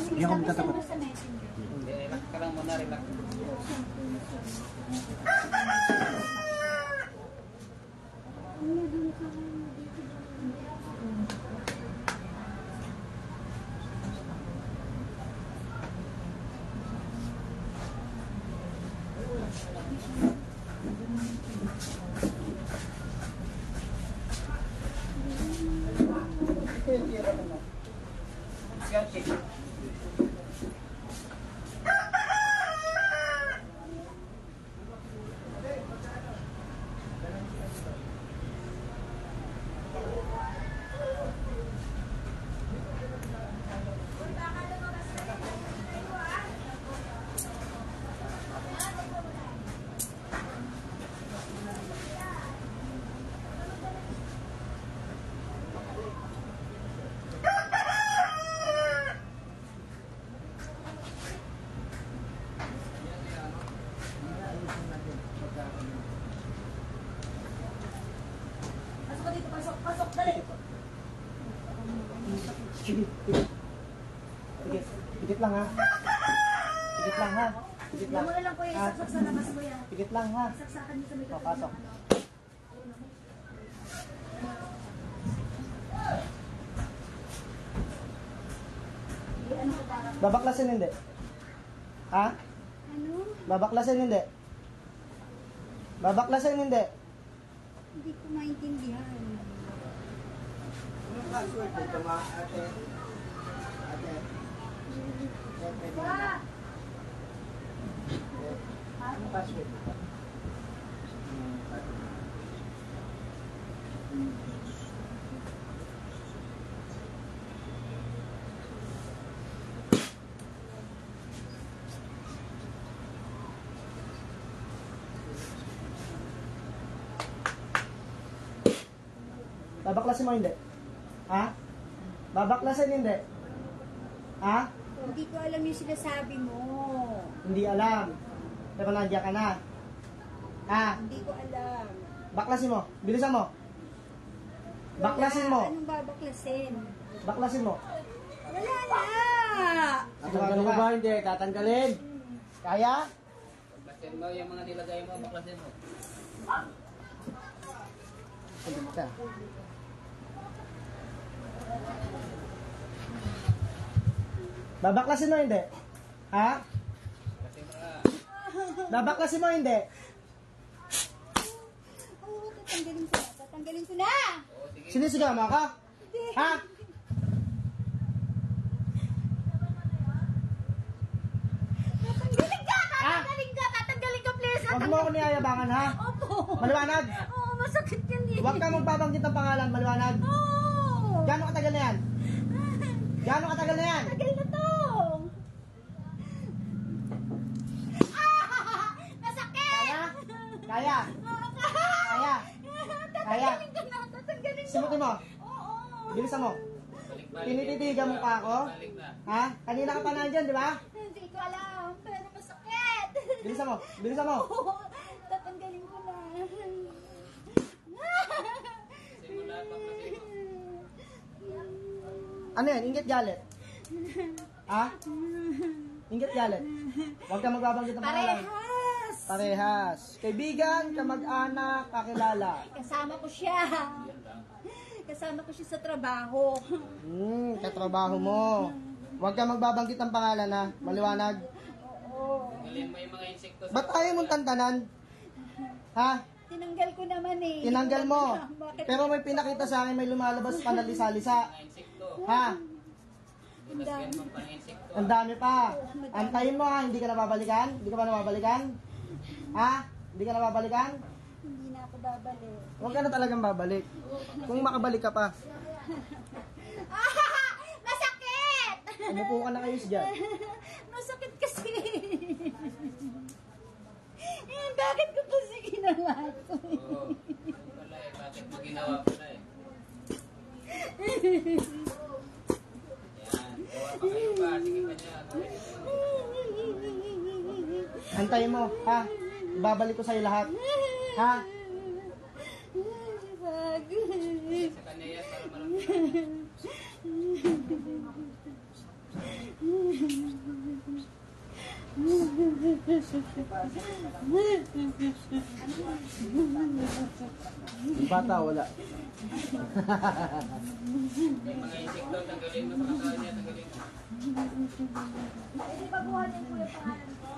Hindi ako magtatapat. Sa messenger. Relax ka lang muna, relax. Pasok dito, pasok, pasok, dali. Sige. Pigit lang ha. Pigit lang ha. Pigit lang. Mo na lang po yung isaksak sa labas mo yan. Pigit lang ha. Isaksakan niyo sa may Papasok. Babaklasin hindi. Ha? Ano? Babaklasin hindi. Babaklasin hindi. Hindi ko maintindihan. Anong password dito ma? Ate? Ba! Anong password dito? Babaklasin mo hindi? Ha? Babaklasin hindi? Ha? Hindi ko alam yung sinasabi mo. Hindi alam. Pero nandiyan ka na. Ha? Hindi ko alam. Baklasin mo. Bilisan mo. Baklasin mo. Anong babaklasin? Baklasin mo. Wala na! Tatanggalin mo ba? Hindi. Tatanggalin. Kaya? Baklasin mo yung mga nilagay mo, baklasin mo. Hindi ka. Babaklasin mo hindi? Ha? Baklasin mo na. Babaklasin mo hindi? Oo, tatanggalin ko na. Tatanggalin ko na! Oo, sige. Sinisigama ka? Hindi. Ha? Tatanggalin ka! Ha? Tatanggalin ka! Tatanggalin ka, please! Huwag mo ako niyayabangan ha? Opo! Maliwanag? Oo, masakit yan eh. Huwag kang magbabanggit ng pangalan, maliwanag. Oo! Gano'ng katagal na yan? Gano'ng katagal na yan? Tagal na to! Ah! Masakit! Kaya? Kaya? Kaya? Kaya? Tatanggalin ko na! Tatanggalin ko! Simutin mo. Oo! Bilisan mo. Balik-balik. Tinititigan mo pa ako? Balik na. Ha? Kanina ka pa nandyan, di ba? Hindi ko alam, pero masakit! Bilisan mo. Bilisan mo. Oo, tatanggalin ko na. Simula, baklasin mo. Ano yan? Inggit galit? Ha? Inggit galit? Huwag kang magbabanggit ng pangalan. Parehas! Parehas. Kaibigan, kamag-anak, kakilala. Kasama ko siya. Kasama ko siya sa trabaho. Katrabaho mo. Huwag kang magbabanggit ng pangalan ha. Maliwanag. Oo. Tanggalin mo yung mga insekto. Ba't ayaw mong tantanan? Ha? Tinanggal ko naman eh. Tinanggal mo. Bakit? Pero may pinakita sa akin may lumalabas pa na lisa-lisa. Mga insekto. Ha? Butasgan mo pa ang insekto. Ang dami pa. Antayin mo ha. Hindi ka nababalikan? Hindi ka ba nababalikan? Ha? Hindi ka nababalikan? Hindi na ako babalik. Huwag ka na talagang babalik. Kung makabalik ka pa. Ah! Masakit! Umupo ka na kayo dyan. Masakit kasi. Bakit ko kasi ginawa ito? Oo. Wala eh. Bakit mo ginawa ko na eh? Yan. Gawa pa kayo ba? Sige pa niya. Antayin mo, ha? Babalik ko sa'yo lahat. Ha? Sa kanya yan para maramdaman niya. Yung bata, wala. Yung mga insekto, tanggalin mo sa katawan niya, tanggalin mo. Hindi ba buhatin ko yung pangalan ko?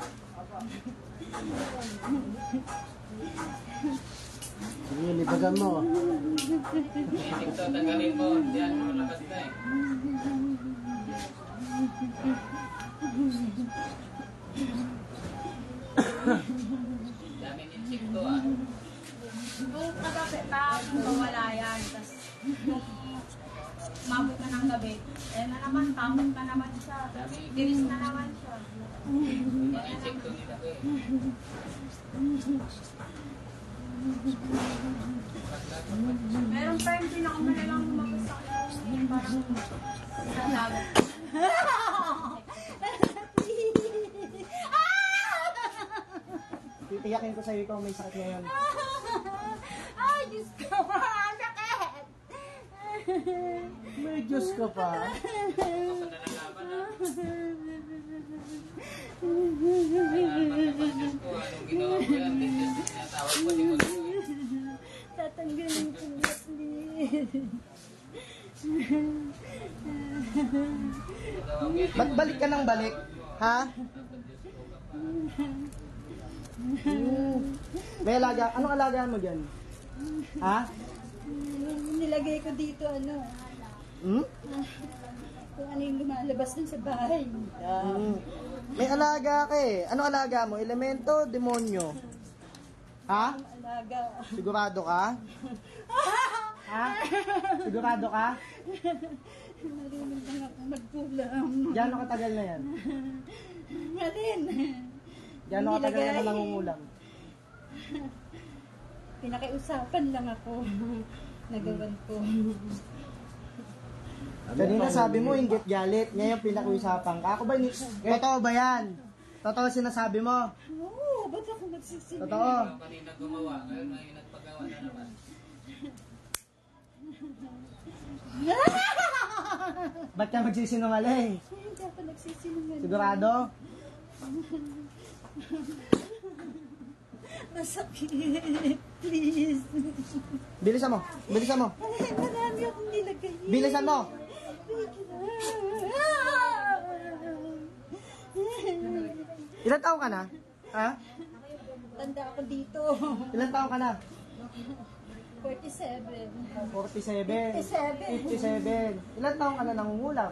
Sige, libagan mo. Yung insekto, tanggalin mo. Diyan, malakas na eh. Daming insekto ah. Nung kagabi pa, mawala yan. Tapos, nung mabot na ng gabi, eh na naman, tamot na naman siya. Tapos, tiris na naman siya. Yung mga insekto nila ko eh. Meron pa yung pinakamalalang lumabas sa akin. Parang, natagot. Titiyakin ko sa'yo ikaw may sakit ngayon. Ay, Diyos ko, ang sakit! May Diyos ka pa. Basta na nalaman ah. Kaya naman Diyos ko, anong ginawa ko yan? Tinatawag ko, di mo gawin. Tatanggalin ko ulit. Ba't balik ka ng balik? Ha? May alaga. Anong alagaan mo dyan? Ha? Nilagay ko dito, ano, Hmm? kung ano yung lumalabas dun sa bahay. May alaga ka eh. Anong alaga mo? Elemento, demonyo? Ha? Alaga. Sigurado ka? Ha? Sigurado ka? Marunong lang ako magkulam. Gano'ng katagal na yan? Malin. Gano'ng katagal na Nilagay. nangungulam? Pinakiusapan lang ako. Nagawan ko. Kanina sabi mo, inggit galit. Ngayon pinakiusapan ka. Ako ba ni... Totoo ba yan? Totoo sinasabi mo? Oo, ba't ako nagsisinungaling? Totoo. Ikaw kanina gumawa, ngayon ngayon nagpagawa na naman. Ba't ka magsisinungaling? Hindi ako nagsisinungaling. Sigurado? Masakit. Please. Bilisan mo. Bilisan mo. Ay, marami akong nilagay. Bilisan mo. Ilan taong ka na? Ha? Tanda ako dito. Ilan taong ka na? 47. 47. 57. Ilan taong ka na nangungulam?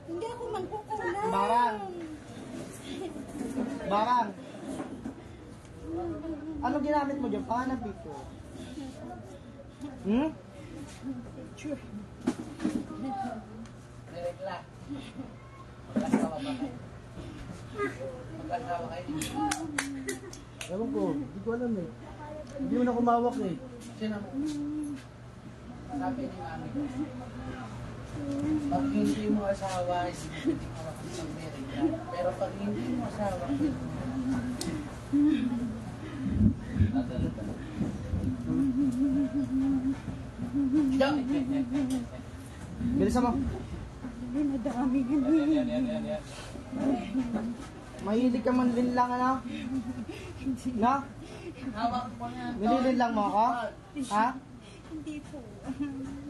Hindi ako mangkukulam. Barang. Barang. Ano ginamit mo dyan? Pangalan ng picture. Hmm? Picture. Direkla. Mag-asawa ba kayo? Mag-asawa kayo? Ewan ko. Hindi ko alam eh. Hindi mo na kumawak eh. Sino mo? Sabi ni mami ko. Pag hindi mo asawa, hindi ka makapag-Amerika. Pero pag hindi mo asawa, Bilisan mo. Ay, madami yan eh. Mahilig ka man din lang ano? No? hawak mo na. Nililin lang mo ako? Ha? Hindi po.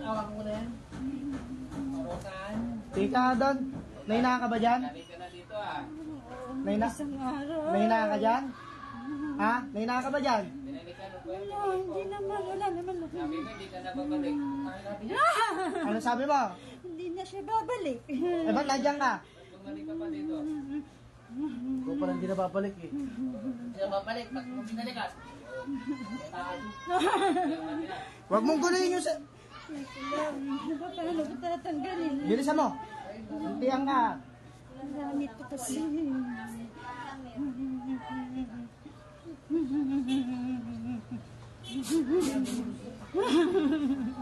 Hawak mo na yan. Marokan. Tika nga doon. Nahinaka ka ba dyan? Galing ka na dito ah. Isang araw. Nahinaka ka dyan? Ha? Nahinaka ka ba dyan? Binalikan mo ba yun? No, hindi naman. Wala naman. Sabi mo, hindi ka na babalik. Sabi niya, Ano sabi mo? Hindi na siya babalik. Eh ba't nandiyan ka? bumalik ka pa dito. Ikaw pa lang hindi na babalik eh. Hindi na babalik. Pag binalikan. Huwag mong guloyin yung sa... Paano ko tatanggalin? Bilisan mo. Hintiyang ka. Marami ito kasi.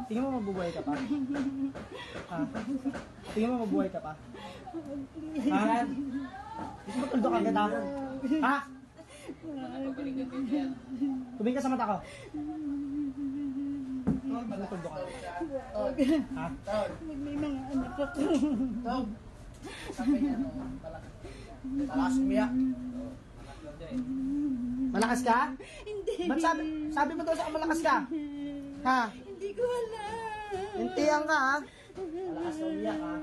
Tingin mo mabubuhay ka pa? Ha? Tingin mo mabubuhay ka pa? Ha? Gusto mo tuldok agad ako? Ha? Babalikan din yan. Tumingin ka sa mata ko. Gusto mo tuldok ka? Ha? May mga anak ako. Sabi niya, no, malakas umiyak. Malakas ka? Hindi. Ba't sabi mo daw sa malakas ka? Ha? Hindi ko alam. Intiyan ka ha? Malakas na umiyak ha?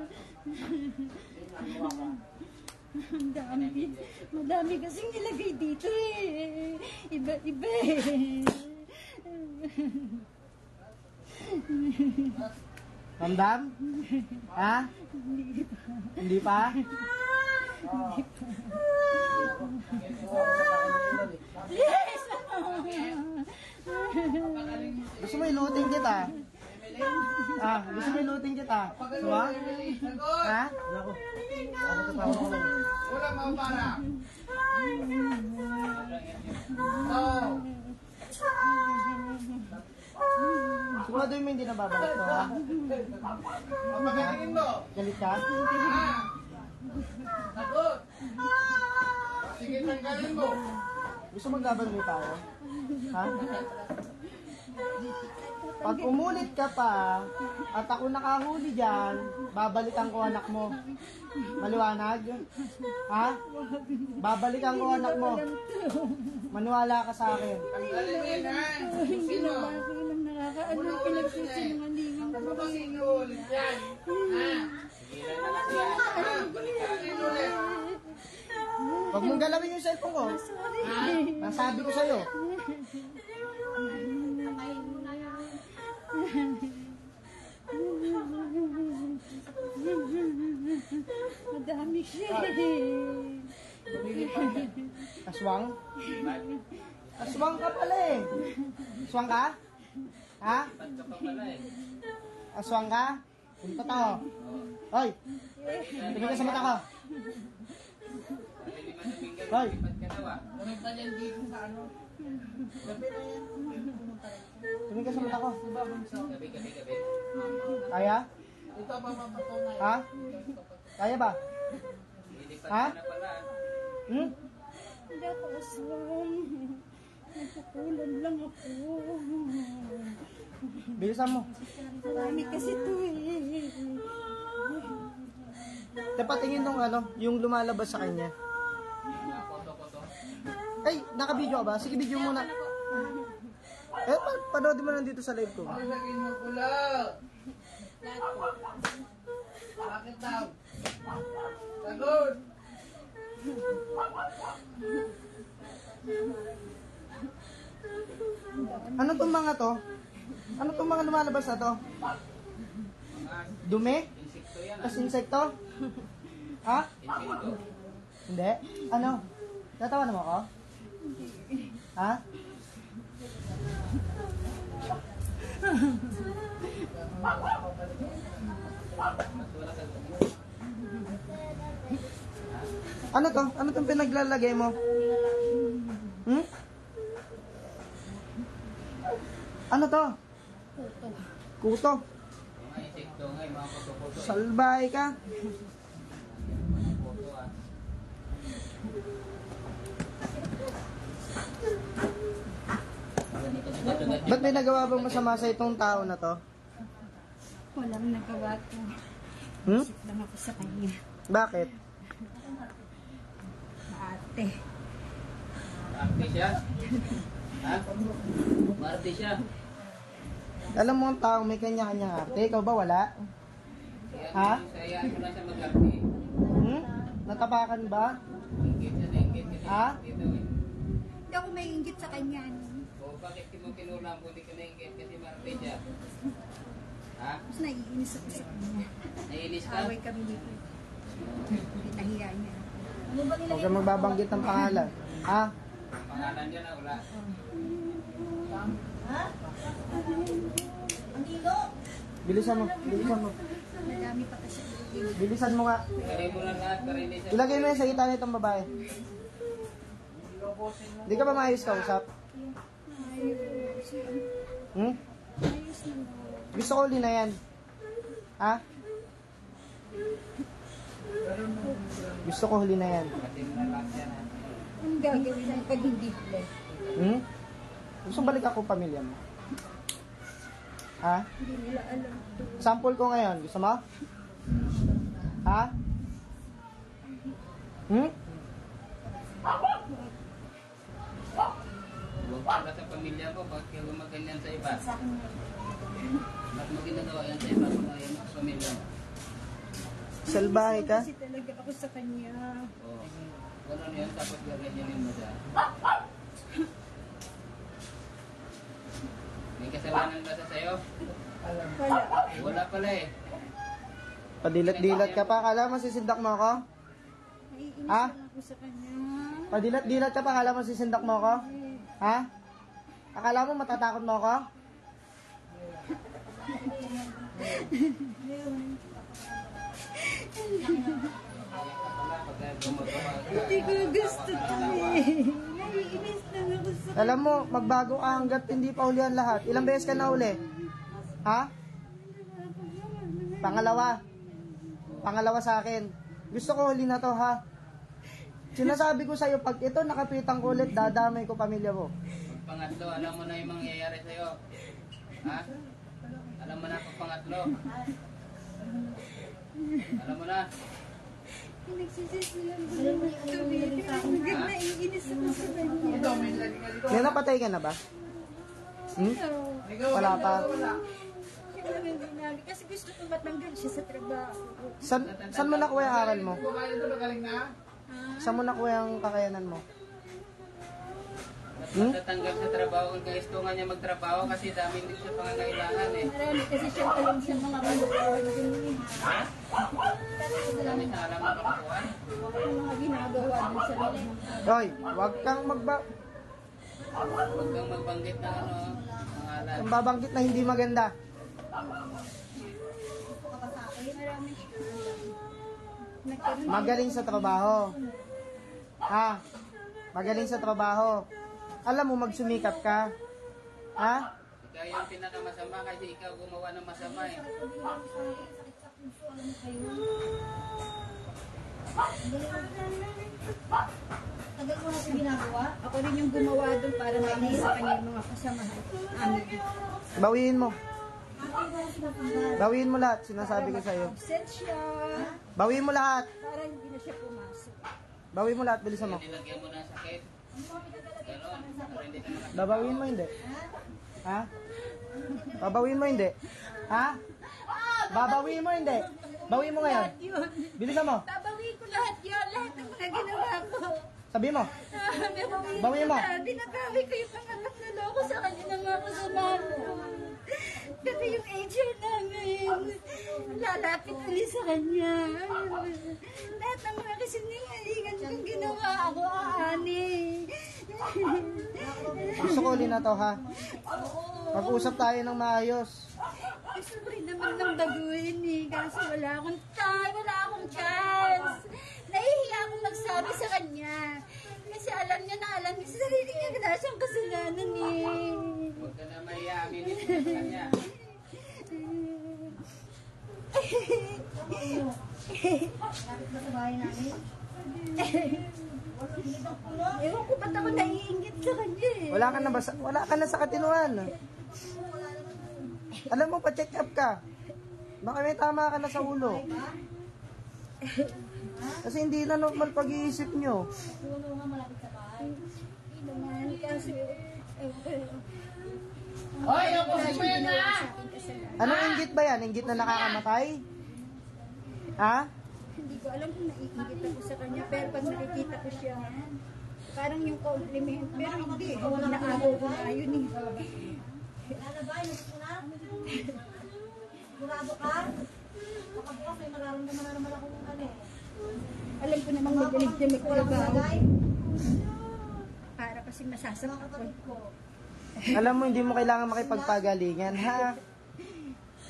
Ang dami. Madami kasing nilagay dito eh. Iba-iba eh. Ramdam? Ha? Hindi pa? Yes! Gusto mo iluting kita? Gusto mo iluting kita? Gusto mo? Ha? Ulang mga para. No. Sigurado yung hindi nababalik mo ha? Papagalingin mo. Galit ka? Sagot. Sige, tanggalin mo. Gusto maglaban mo tayo? Ha? Pag umulit ka pa at ako nakahuli dyan, babalikan ko anak mo. Maliwanag? Ha? Babalikan ko anak mo. Maniwala ka sa akin. Tanggalin ha. Sino? Nakakaano pinagsisinungalingan ko. Ano ba sinulit yan? Ha? Tanggalin ulit. Huwag mong galawin yung cellphone ko. Nasabi ko sa'yo. Madami siya. Aswang? Aswang ka pala eh. Aswang ka? Ha? Aswang ka? Punta to. Hoy! Tumingin ka sa mata ko. Hoy! Ganun pa yan dito sa ano. Tumingin ka sa mata ko. Gabi. Kaya? Ito pa mapatunay. Ha? Kaya ba? Ha? Hmm? Hindi ako aswang. Nagkukulan lang ako. Bilisan mo. Marami kasi ito eh. Dapat tingin nung ano, yung lumalabas sa kanya. Ay, naka-video ka ba? Sige, video muna. Panoodin mo lang dito sa live ko. Lagyan mo pula. Bakit daw? Sagot. Ano tong mga to? Ano tong mga lumalabas na to? Dumi? Tas insekto? Ha? Hindi? Ano? Tatawa naman ako? Ha? Ano to? Ano tong pinaglalagay mo? Hmm? Ano to? Kuto. Salbahe ka. Ba't may nagawa bang masama sa itong tao na to? Walang nagawa ko. Hmm? Isip lang ako sa kanya. Bakit? Ate. Marte siya? Ha? Marte siya? Alam mo ang taong may kanya-kanyang arte, ikaw ba wala? Ha? Sayaan mo na siya mag-arte. Hmm? Natapakan ba? Ingit na ingit kasi Ha? dito eh. Hindi ako may inggit sa kanya. O bakit di mo kinulang kung di ka naingit kasi Marte siya? Ha? Mas naiinis ako sa kanya. Naiinis ka? Away kami dito. Pinahiya niya. Huwag kang magbabanggit ng pangalan. Ha? Pangalan niya na wala. Bilisan mo, bilisan mo. Madami pa kasi. Bilisan mo nga. Kaya mo lang lahat para hindi siya. Ilagay mo yan sa gitna nitong babae. Hindi ka ba maayos ka usap? Ayos. Hmm? Ayos naman. Gusto ko huli na yan. Ha? Gusto ko huli na yan. Kasi mo na lang siya na. Ang gagawin ng pag hindi play? Hmm? Gusto balik ako pamilya mo. Ha? Hindi nila alam to. Sample ko ngayon. Gusto mo? Ha? Hmm? Huwag pala sa pamilya mo, bakit kayo gumaganyan sa iba? Bakit mo ginagawa yan sa iba kung ayaw mo sa pamilya mo? Salbahe ka? Kasi talaga ako sa kanya. Oo. Wala na yan, tapos gaganyanin mo siya. May kasalanan ba sa sayo? Wala. Wala pala eh. Padilat-dilat ka pa. Kala mo sisindak mo ako? Naiinis Ha? lang ako sa kanya. Padilat-dilat ka pa. Kala mo sisindak mo ako? Ha? Akala mo matatakot mo ako? Hindi ko gusto to eh. Naiinis lang ako sa Alam mo, magbago ka hanggat hindi pa uli ang lahat. Ilang beses ka na uli? Ha? Pangalawa. Pangalawa sa akin. Gusto ko huli na to, ha? Sinasabi ko sa'yo, pag ito nakapitang ko ulit, dadamay ko pamilya mo. Pag pangatlo, alam mo na yung mangyayari sa'yo. Ha? Alam mo na pag pangatlo. Alam mo na. Pinagsisisi lang ko naman ito eh. Hanggang naiinis ako sa kanya. Ito, may lagi ka dito. May napatay ka na ba? Hmm? Wala pa. Kasi gusto ko matanggal siya sa trabaho. San mo nakuha yung aral mo? Babae ito, magaling na. Saan mo nakuha yung kakayanan mo? Matatanggal sa trabaho kung gusto nga niya magtrabaho kasi dami din siya pangangailangan eh. Marami kasi siyang alam sa mga kalukuhan. Dami sa alam mo kakukuhan. Yung mga ginagawa dun sa loob ng Hoy, wag kang Huwag kang magbanggit ng ano, pangalan. ang babanggit na hindi maganda. marami siyang alam. Nagkaroon Magaling sa trabaho. Ha? Magaling sa trabaho. Alam mo, magsumikap ka. Ha? Ikaw yung pinakamasama kasi ikaw gumawa ng masama eh. Tagal mo na ito ginagawa? Ako rin yung gumawa doon para mainis sa kanya yung mga kasamahan. Amin. Bawiin mo. Bawiin mo lahat, sinasabi ko sa'yo. Absent siya. Bawiin mo lahat. Para hindi na siya pumasok. Bawiin mo lahat, bilisan mo. Nilagyan mo ng sakit. Ganon. Para hindi ka makapagtrabaho. Babawiin mo hindi. Ha? Babawiin mo hindi. Ha? Babawiin mo hindi. Bawiin mo ngayon. Yun. Bilisan mo. Babawi ko lahat yun. Lahat ng mga ginawa ko. Sabi mo. Bawi mo. Binabawi ko yung mga nagloloko sa kanya ng mga kasama ko. Kasi yung agent namin, lalapit ulit sa kanya. Lahat ng mga kasinungalingan kong ginawa ako, aani. Gusto ko ulit na to, ha? Pag-usap tayo ng maayos. Gusto ko rin naman ng baguhin eh, kasi wala akong time, wala akong chance. Nahihiya akong magsabi sa kanya. Kasi alam niya na alam niya sa sarili niya na siyang kasalanan eh. Huwag ka na mahiyamin mo sa kanya. Ewan ko ba't ako naiingit sa kanya eh. Wala ka na sa katinuan. Alam mo, pa-check up ka. Baka may tama ka na sa ulo. Kasi hindi na normal pag-iisip nyo. Hindi naman kasi Hoy, ako si Pena! Anong inggit ba yan? Inggit na nakakamatay? Ha? Hindi ko alam kung naiingit ako sa kanya, pero pag nakikita ko siya, parang yung compliment, pero hindi, naagaw ko na yun eh. Sigurado ka? Baka bukas may mararamdaman na naman ako ng ano eh. Alam ko namang magaling siya Walang magtrabaho. malagay. Para kasi masasama ako. Alam mo, hindi mo kailangan makipagpagalingan, ha?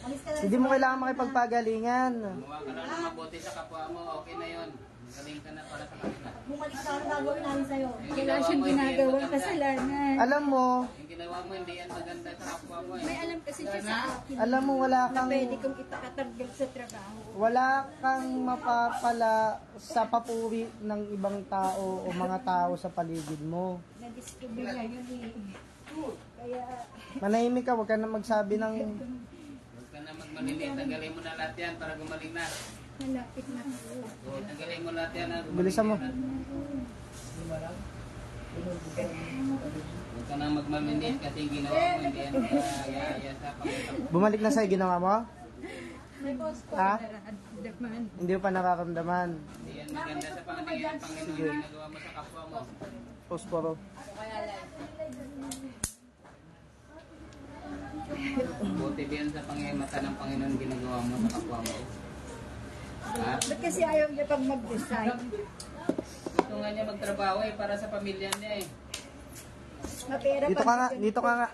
Alis ka na. Hindi mo kailangan makipagpagalingan. Gumawa ka lang ng mabuti sa kapwa mo, okay na yun. Galing ka na para sa kanila. Bumalik ka, ano gagawin namin sa'yo? Wala siyang ginagawang kasalanan. Alam mo, Yung ginawa mo, hindi yan maganda sa kapwa mo May eh. alam kasi siya sa akin alam mo, wala na kang, pwede kong itakatagdag sa trabaho. wala kang mapapala sa papuri ng ibang tao o mga tao sa paligid mo. Na-discover niya yun eh. Kaya, Manahimik ka, huwag ka na magsabi ng... Huwag ka na magmalilit. Tanggalin mo na lahat yan para gumaling na. Malapit na po. So, tanggalin mo lahat yan. Bilisan mo. Lima lang. Huwag ka nang magmaminit kasi yung ginawa mo, hindi yan kaya sa pangitap. Bumalik na sa'yo ginawa mo? Ha? Daman. Hindi mo pa nakakamdaman. Hindi yan maganda sa pangatingin ng Panginoon yung ginagawa mo sa kapwa mo. Posporo. Buti din sa pangimata ng Panginoon ginagawa mo sa kapwa mo. Ha? Ba't kasi ayaw niya pang mag-decide? Gusto nga niya magtrabaho para sa pamilya niya eh. Mapera Dito ka nga, dito ka nga.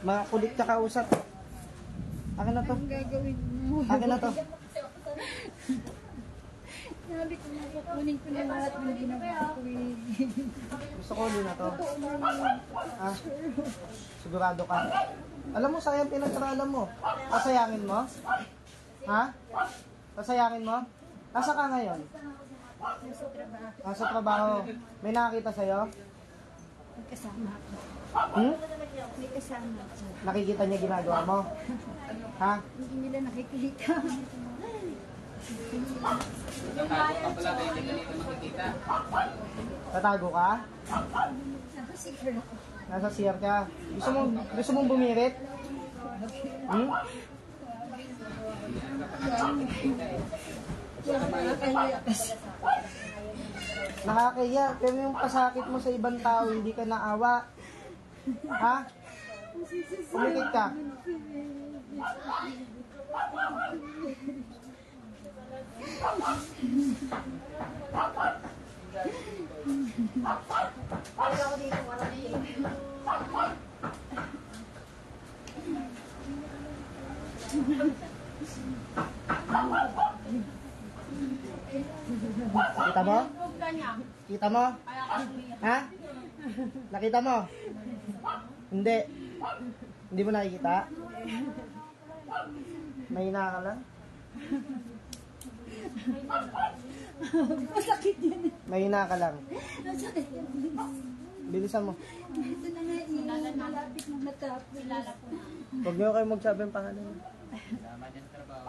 Mga kulit ka kausap. Akin na to. Ang gagawin mo. Akin na to. Sabi ko na kukunin ko na lahat ng ginawa ko eh. Gusto ko ulit na to. Ha? Sigurado ka. Alam mo, sayang pinag-aralan mo. Pasayangin mo? Ha? Pasayangin mo? Nasa ka ngayon? Nasa trabaho. Nasa trabaho. May nakakita sa'yo? May kasama ako. Hmm? May kasama ako. Nakikita niya ginagawa mo? Ha? Hindi nila nakikita. Nagtatago ka pala kaya hindi ka nito makikita. Tatago ka? Nakasiguro ako. Nasa CR ka? Gusto mong bumirit? Hmm? Nakakaya kasi. Nakakaya. Pero yung pasakit mo sa ibang tao, hindi ka naawa. Ha? Pumikit ka. Kita mo? Huwag ka niya. Kita mo? Kaya ka umiyak. Ha? Nakita mo? Hindi. Hindi mo nakikita? Mahina ka lang? Masakit yan. Mahina ka lang. Masakit yan. Bilisan mo. Ito na nga eh. Malapit na matapos. Kilala ko na. Huwag niyo kayo magsabi ang pangalan. Tama dyan sa trabaho.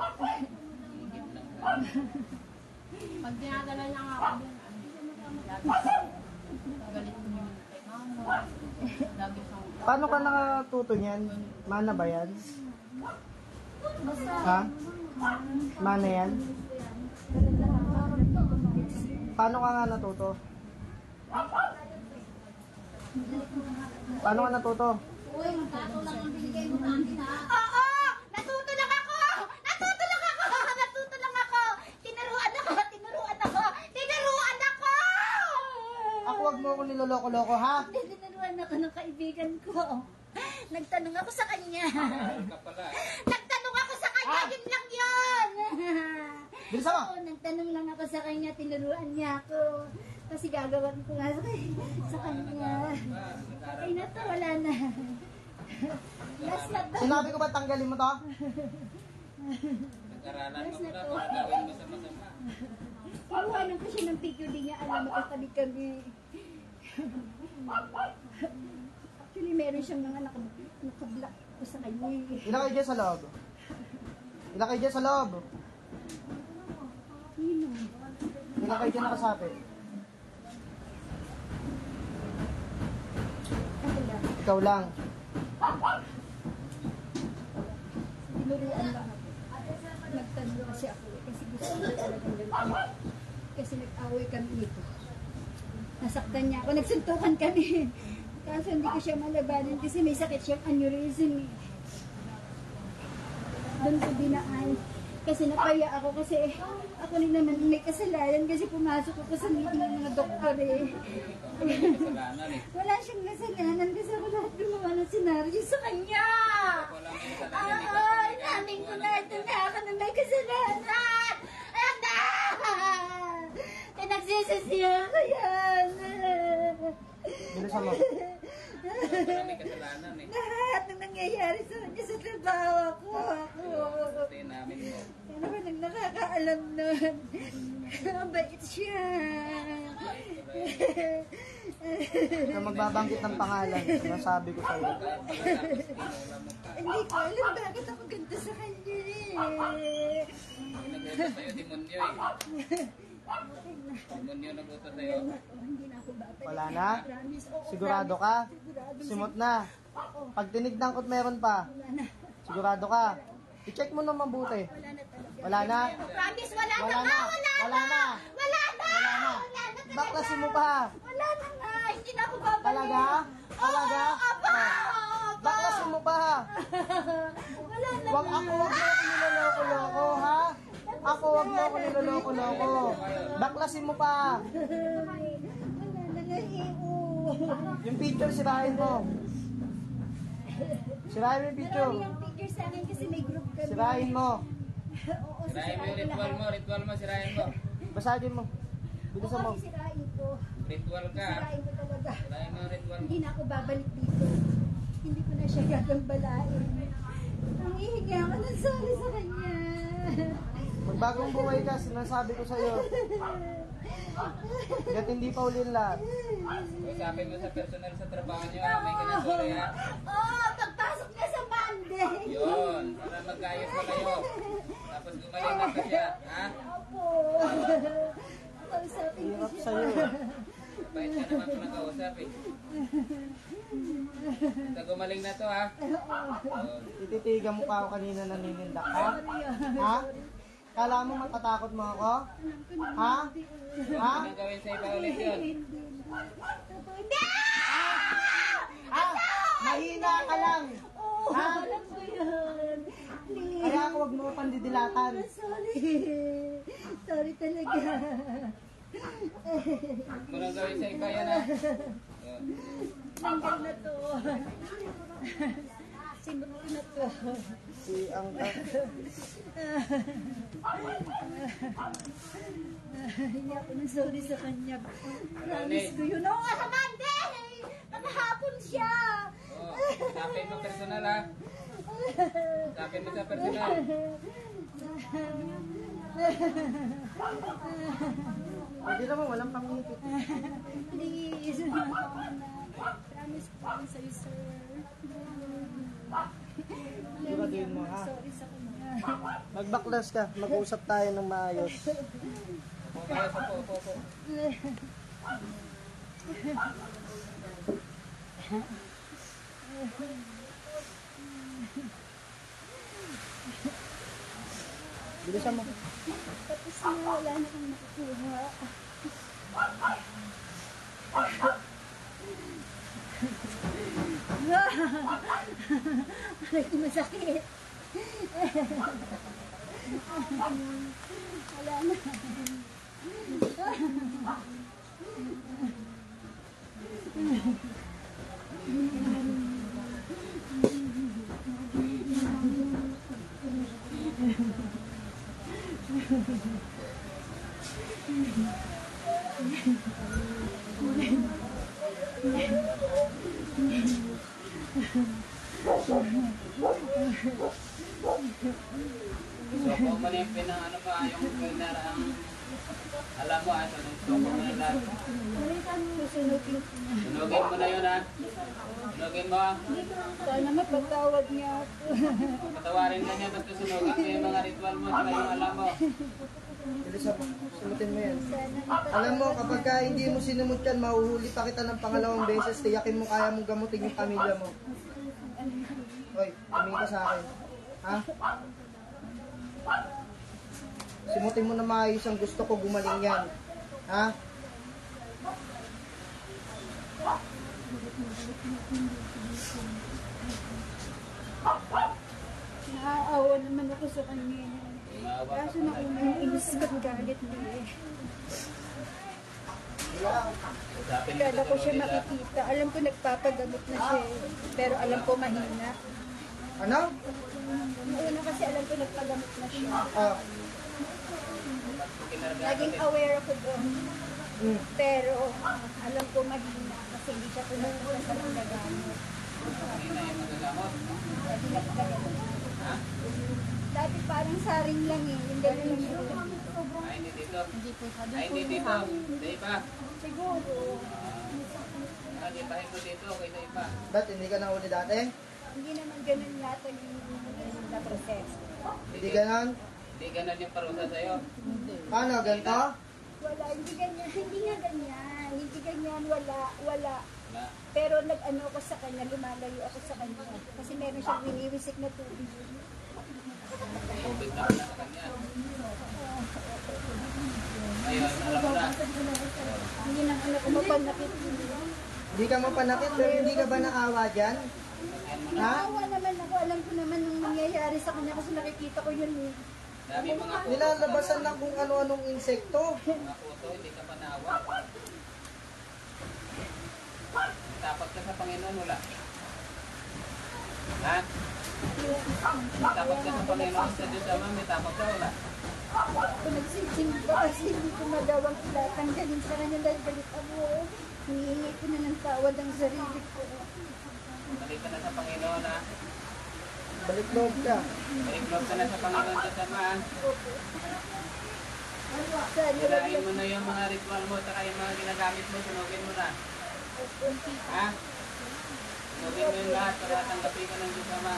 Higit lang ka. Pag dinadala niya nga ako dun, galit mo yung kay mama. Lagi siyang Paano ka nakatuto niyan? Mana ba yan? Ha? Mana yan? Paano ka nga natuto? Paano ka natuto? Oo! Natuto lang ako! Natuto lang ako! Natuto lang ako! Tinuruan ako! Tinuruan ako! Tinuruan ako! Ako wag mo ako niloloko-loko ha? Tinuruan ako ng kaibigan ko. Nagtanong ako sa kanya. Mahal ka pala. Nagtanong ako sa kanya, yun lang yun! Bilisan mo! Oo, nagtanong lang ako sa kanya, tinuruan niya ako. Kasi gagawin ko nga sa kanya. Ay na to, wala na. Last na to. Sinabi ko ba tanggalin mo to? Nag-aralan mo pala para gawin mo sa masama. Iwanan ko siya ng picture, di niya alam, makatabi kami. Actually, meron siyang mga nakablock ko sa kanya. Ilakay dyan sa loob. Ilakay dyan sa loob. Sino? Ilakay dyan nakasapi. Ako lang. Ikaw lang. Tinuruan lang ako. Nagtanong kasi ako kasi gusto ko talagang ganito. Kasi nag-away kami dito. Nasaktan niya ako. Nagsuntukan kami. Kaso hindi ko siya malabanan kasi may sakit siyang aneurysm. Doon ko binaan. Kasi napaya ako kasi ako rin naman may kasalanan kasi pumasok ako sa meeting ng mga doktor eh. Kasalanan eh. Wala siyang kasalanan kasi ako lahat gumawa ng senaryo sa kanya. Wala may kasalanan eh. Ay, namin ko na ito na ako na may kasalanan. Ayan na! Pinagsisisiya ko yan. Bilisan mo. Wala may kasalanan eh. Lahat ng nangyayari sa kanya sa trabaho ko. Pati namin mo. Ano ba nang nakakaalam nun? Mabait siya. Na magbabanggit ng pangalan. Sinasabi ko sa'yo. Hindi ko alam bakit ako ganito sa kanya eh. Nagutos sa'yo, demonyo eh. Demonyo nagutos sa'yo. Hindi na ako babalik. Wala na? Promise. Oo, Sigurado promise. ka? Sigurado. Simot na. Pag tinignan ko't meron pa. Wala na. Sigurado ka? I-check mo na mabuti. Wala na talaga. Wala na? Promise, wala, Wala na na. nga. Wala Wala na. Wala na. Wala na. Wala na talaga. Baklasin mo pa. Wala na nga. Hindi na ako babalik. Talaga? Talaga? Apa! Baklasin mo pa. Wala na Wag ako, wag mo ako niloloko-loko, ha? Ako, wag mo ako niloloko-loko. Baklasin mo pa. Wala na nga. Yung picture, sirahin mo. Sirahin mo yung picture. Marami ang picture sa akin kasi may group kami. Sirahin mo. Oo, Sirahin mo yung sisirain ko ritual mo, lahat. ritual mo, sirahin mo. Basahin mo. Bilisan mo. Oo, sisirain ko. Ritual ka. Sisirain ko talaga. Sirahin mo yung ritual mo. Hindi na ako babalik dito. Hindi ko na siya gagambalain. Ang hihingi ako ng sorry sa kanya. Magbagong buhay ka, sinasabi ko sa'yo. Hanggat hindi pa uli lahat. Usapin mo sa personal sa trabaho niyo, ha? May kinasuri, ha? Oo, pagpasok na sa Monday. Yun, para magkaayos na kayo. Tapos gumaling na ka siya, ha? Opo. Kausapin ko Hirap siya. sa'yo. Bait ka naman kung nakausap, eh. Basta gumaling na to, ha? Yun. Ititigan mo pa ako kanina naninindak, ha? Sorry, Ha? Kala mo matatakot mo ako? Ha? Ha? Anong gawin sa iba ulit yun? Hindi! Ha? Mahina ka lang. Oo, Ha? alam ko yun. Please. Kaya ako wag mo pandidilatan. Sorry. Sorry talaga. Huwag mo nang gawin sa iba yan, ha? Yun. Tanggal na to. Simot ko na to. Si ang Hindi ako ng sorry sa kanya. Promise ko yun. Oo nga sa Monday! Nakahapon siya! Oh, usapin mo personal, ha? Usapin mo sa personal. Hindi naman, walang pangipit. Please. Promise ko lang sa'yo, sir. Siguraduhin mo, ha? Sorry sa kanya. Magbaklas ka, mag-usap tayo ng maayos. Upo kayo, upo. Bilisan mo. Tapos na wala na kang makukuha. Aray ko masakit. Wala na. Soko mo na yung pinang pa, yung pinarang alam mo, soko mo na lahat. Susunogin ko na. Sunugin mo na yun, ha? Sunugin mo, ha? Sana mapatawad niya ako. Patawarin ka niya, basta sunugin mo yung mga ritual mo, saka yung alam mo. Bilisan mo. Sumutin mo yan. Sana Alam mo, kapag ka hindi mo sinumot yan, mahuhuli pa kita ng pangalawang beses, tiyakin mo kaya mong gamutin yung pamilya mo. Hoy, tumingin ka sa akin. Ha? Simutin mo na maayos ang gusto ko, gumaling yan. Ha? naaawa naman ako sa kanya. Kaso na umiinis at galit niya eh. Usapin mo Kala sa ko siya nila. makikita. Alam ko nagpapagamot na siya eh. Pero alam ko mahina. Ano? Una kasi alam ko nagpagamot na siya. Ah, Naging aware ako doon. mm. Pero alam ko mahina kasi hindi siya pumupunta sa nagagamot. Hindi na yung magagamot. Dati nagpagamot. Ha? Dati parang saring lang eh. Yung gano'n yun. Ay, hindi dito. Ay, hindi dito. Sa iba. Siguro. Ibahin mo dito, kaysa iba. Ba't hindi ka na uli dati? Hindi naman ganun yata yung na proseso. Hindi ganon? Hindi ganun yung parusa sa'yo. Paano, ganito? Wala, hindi ganyan. Hindi nga ganyan. Hindi ganyan, wala. Wala. Pero nag-ano ako sa kanya, lumalayo ako sa kanya. Kasi meron siyang winiwisik na tubig. Tubig na pala sa kanya. Ngayon, alam mo na. Hindi naman ako mapanakit. Hindi ka mapanakit, pero hindi ka ba naawa dyan? Ha? Naawa naman ako. Alam ko naman nung nangyayari sa kanya kasi nakikita ko yun. Dami mga puto. Nilalabasan na kung ano-anong insekto. Mga puto, hindi ka pa naawa. Tapat ka sa Panginoon, wala. Ha? Tapat ka sa Panginoon sa Diyos Ama, may tapat ka, wala. Kung nagsisimba kasi hindi ko magawang ilatanggalin sa kanya dahil galit ako. Hinihingi ko na ng tawad ang sarili ko. Balik ka na sa Panginoon, ha? Balik loob ka. Balik loob ka na sa Panginoon Diyos Ama, ha? Sana Sirain mo na yung mga ritual mo, saka yung mga ginagamit mo, sunugin mo na. Ha? Sunugin mo yung lahat para tanggapin ka ng Diyos Ama.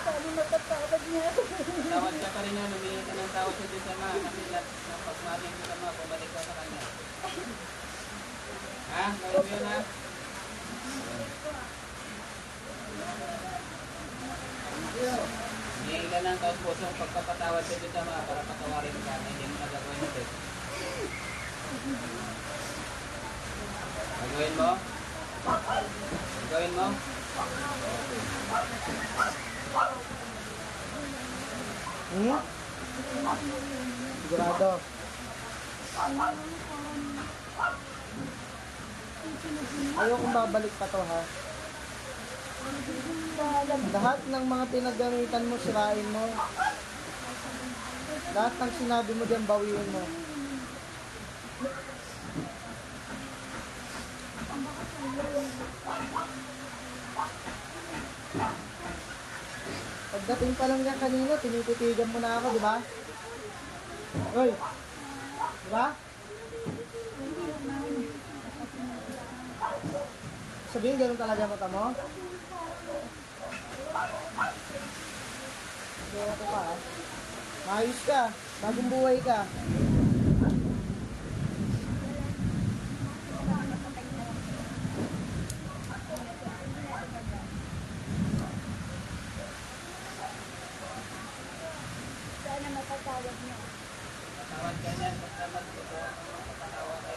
sana matatawad niya ako. Tawad ka pa rin yan, humingi ka ng tawad sa Diyos Ama. Kasi lahat ng pagmamahal Diyos Ama, bumalik ka sa Kanya. Ha? Gawin mo yun, ha? Humingi ka ng taos puso pagpapatawad sa Diyos Ama para patawarin ka na hindi mo nagagawin ulit. Gagawin mo? Gagawin mo? Hmm? Sigurado. Ayokong babalik pa to, ha? Lahat ng mga pinagamitan mo, sirain mo. Lahat ng sinabi mo diyan, bawiin mo. Pagdating pa lang niya kanina, tinititigan mo na ako, di ba? Hoy! Di ba? Sabihin, ganun talaga mata mo? Loko ka, ha? Maayos ka. Bagong buhay ka. Sana matatawad niya. Patawad ka niyan, basta magpapatawad ka.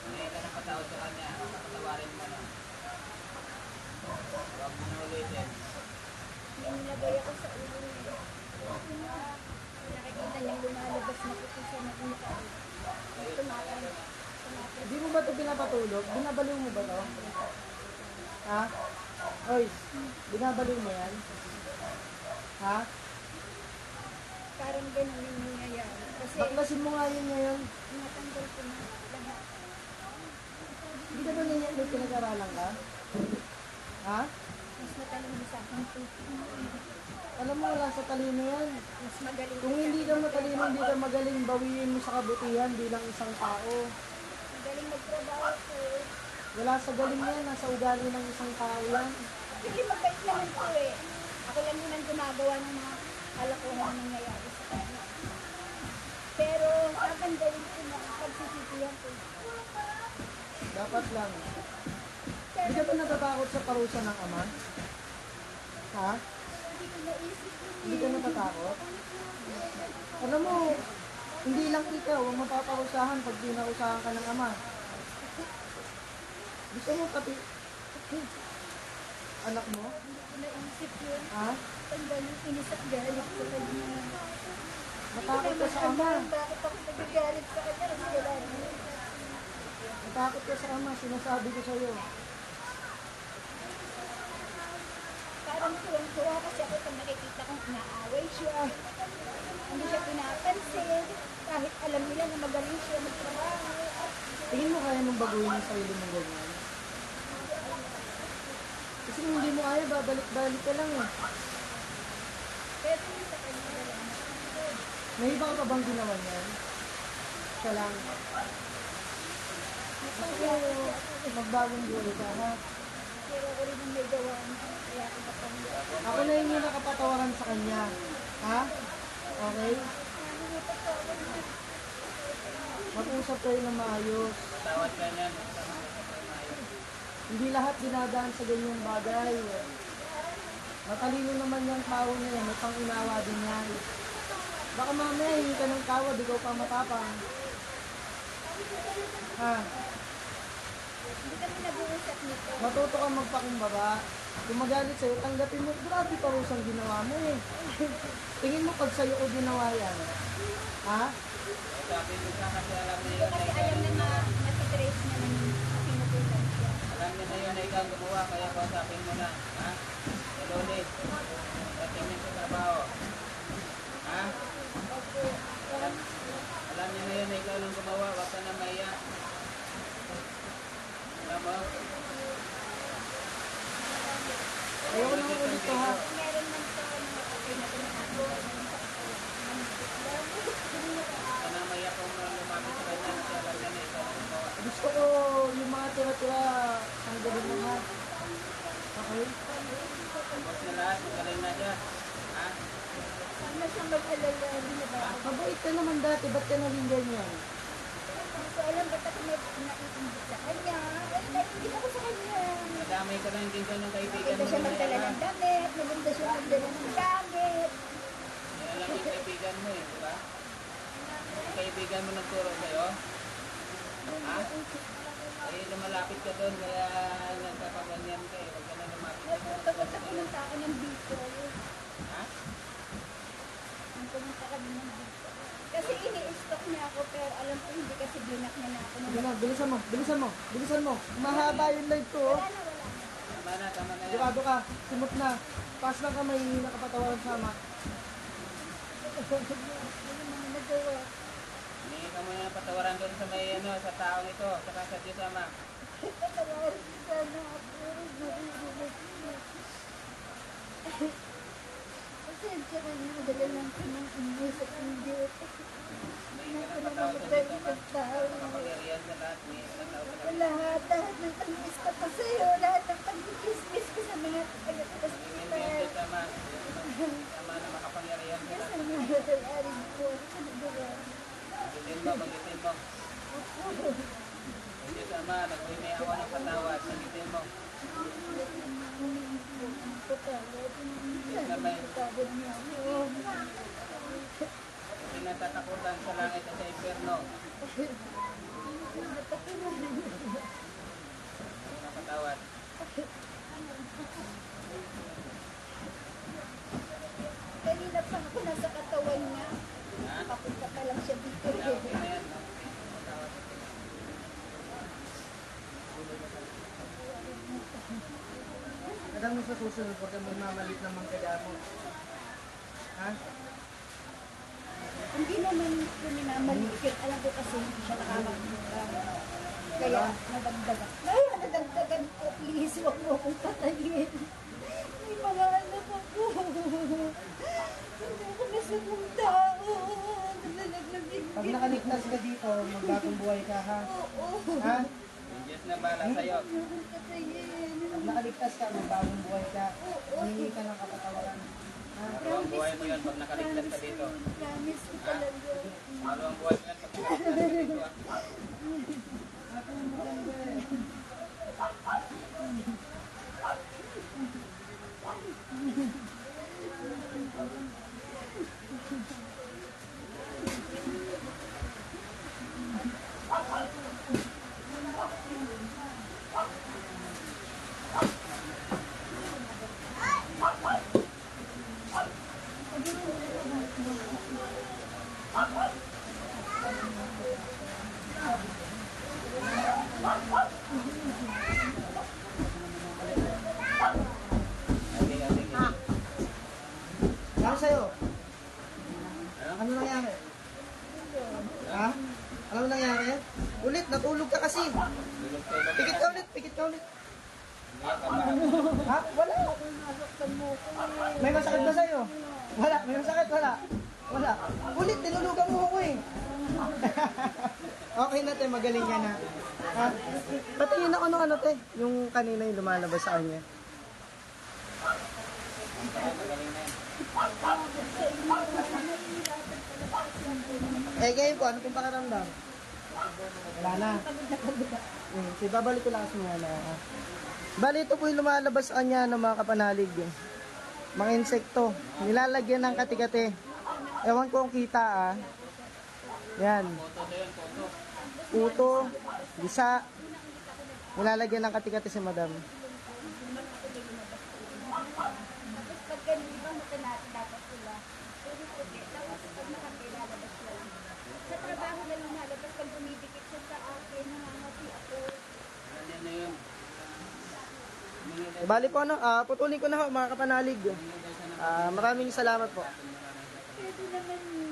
Humingi ka ng patawad sa Kanya, patawarin mo na. Huwag mo na ulitin. Nilagay ako sa ulo niya. Nakikita niyang lumalabas na puti sa mukha. Tumatang. Di mo ba ito pinapatulog? Binabaliw mo ba ito? Ha? Hoy, binabaliw mo yan? Ha? Parang ganun yung nangyayari. Kasi Baklasin mo nga yun ngayon. natanggal ko na lahat. Hindi ka ba nangyay may pinag-aralan ka? Ha? Mas matalino sa akin po. Alam mo, wala sa talino yan. Mas magaling Kung hindi ka matalino, hindi ka magaling, bawiin mo sa kabutihan bilang isang tao. Magaling magtrabaho po. Wala sa galing yan, nasa ugali ng isang tao yan. Hindi mabait naman po eh. Ako lang din ang gumagawa ng mga kalokohan na nangyayari sa kanya. Pero tatanggalin ko na ang pagsisitihan ko. Dapat lang. Hindi ka ba natatakot sa parusa ng ama? Ha? Hindi ko naisip yun. Hindi ka natatakot? Alam mo, hindi lang ikaw ang mapaparusahan pag pinarusahan ka ng ama. Gusto mo pati anak mo? Hindi ko naisip yun. Ha? Tanggalin inis at galit sa kanya. Matakot ka sa ama. Bakit ako nagagalit sa kanya? Kasi wala naman. Matakot ka sa ama, sinasabi ko sa'yo. Parang tuwang-tuwa kasi ako pag nakikita kong inaaway siya. Hindi siya pinapansin. Kahit alam nila na magaling siya magtrabaho. Tingin mo kaya mong baguhin yung sarili mong ganyan? Kasi kung hindi mo kaya, babalik-balik ka lang eh. Pero yun sa kanya na lang. May iba ka bang ginawa niyan? Siya lang. Gusto ko magbagong buhay ka, ha? Pero ako rin ang may gawa niya. Kaya ako napanggap. Ako na yung nakapatawaran sa kanya. Ha? Okay? Mag-usap kayo ng maayos. Tawad ka niyan. Hindi lahat dinadaan sa ganyang bagay. Matalino naman yung tao niya, may pang-unawa din yan. Baka mamaya hindi ka ng tawad, ikaw pa matapang. Ha? Hindi kami nag-uusap nito. Matuto kang magpakumbaba. Kung magalit sa'yo, tanggapin mo, grabe parusang ginawa mo eh. Tingin mo pag sa'yo ko ginawa yan. Ha? Sabi mo sa kasi alam niya yun na Kasi ikaw alam na gumawa. matitrace niya na pinupulan siya. Alam niya na yun na ikaw gumawa, kaya kausapin mo na. Ha? Salulit. Dating niya sa trabaho. Ha? Alam niya na yun na ikaw lang gumawa, wag ka na maiya. Alam mo? Ayoko nang ulit to ha. Kung meron man sa kapatid na pinakakuha Kanamaya kung lumapit sa kanya, siya alam niya na ikaw lang gumawa. Gusto ko yung mga tira-tira ang galing mo ha. Okay? Tapos na lahat, magaling na siya. Ha? Sana siyang mag-alala, hindi na ba? Mabait ka naman dati, ba't ka naging ganyan? Hindi ko alam ba't ako naiingit sa kanya. Ay, naiingit ako sa kanya. Nadamay ka lang din ka ng kaibigan Maganda mo. siya magdala ng damit, maganda siya magdala ng gamit. Yan alam yung kaibigan mo eh, di ba? Yung kaibigan mo nagturo sa'yo. Ha? Eh, lumalapit ka doon, kaya nagkapaganyan ka eh. Huwag ka na lumapit. Tapos ako pumunta ako ng Bicol. Ha? Nung pumunta kami ng Bicol. Kasi ini-stock niya ako, pero alam ko hindi kasi binak niya na ako. Sige na, bilisan mo, bilisan mo, bilisan mo. Mahaba yung live ko oh. Wala na, wala na. Tama na yan. Sigurado ka, simot na. Pass lang ka, may nakapatawaran sama. Ano mga nagawa? Hindi ka muna ng patawaran doon sa may ano, sa taong ito, saka sa Diyos Ama. Patawarin ko sana ako. Pasensya ka na, dala lang ko ng inyo sa Pindit. May Hindi ka ko ng na patawad sa Diyos mababay Ama. ng tao. Makapangyarihan sa lahat, may patawad sa lahat. Lahat ng tamis ko pa sa'yo, lahat ng pag-kismis ko sa mga taga-tagas Hindi mo yung Diyos Ama. Diyos Ama na makapangyarihan sa lahat. Sa mga dalarin ko, sa nagawa. Magitin mo. Ang Diyos Ama, nagawin may awa ng patawad. Magitin mo. Diyos na may pinatatakutan sa langit at sa impyerno. Napatawad. Kanina pa ako nasa katawan niya. Ha? Papunta pa lang siya dito. Kaya okay na yan. Napatawad. Kadang mo sa susunod, huwag kang magmamalit naman kaya mo. Ha? Hindi naman ko minamalikin. Alam ko kasi hindi siya nakamagbuka. Kaya nadagdagan. Ay, nadagdagan ko. Please, huwag mo akong patayin. May mga anak ako. Hindi ako nasabong tao. Nalaglag Pag nakaligtas ka dito, magbagong buhay ka ha. Oo. Ha? Yung Diyos na bala sa'yo. Huwag akong patayin. Pag nakaligtas ka, magbagong buhay ka. Hindi ka ng kapatawaran. Ha? Maluwang buhay mo yan pag nakaligtas ka dito. Promise ko talaga. Maluwang buhay mo yan pag nakaligtas ka dito. Okay, okay. Ano sa'yo? Ano? Ano nangyari? Ha? Ano nangyari? Ulit, natulog ka kasi. Tulog-tulog ka. Pikit ka ulit, pikit ka ulit. Umiyak ka ba? Ha? Wala. May masakit ba sa'yo? Wala. May masakit? Wala. Wala. Ulit, tinulugan mo ako eh. Okay na te, magaling ka na. Ha? Patingin ako ng ano te, yung kanina yung lumalabas sa kanya. Magaling na yan. Sa inyo, Eh, ngayon po, ano pong pakiramdam? Wala na. Sige, babalik ko lang kasi muna. Bali, ito po yung lumalabas sa kanya ng mga kapanalig. Mga insekto. Nilalagyan ng kati-kati. Ewan ko kung kita Yan. Puto, bisa. Nilalagyan ng kati-kati si madam. Tapos pag ganun, di ba matanati dapat sila? Pero hindi. Tapos pag nakakailalabas sila. Sa trabaho na lumalabas, pag dumidikit siya sa akin, nangangati ako. Ganyan na yun. Bali po, putulin ko na ho, mga kapanalig. Maraming salamat po. Pwede naman yun.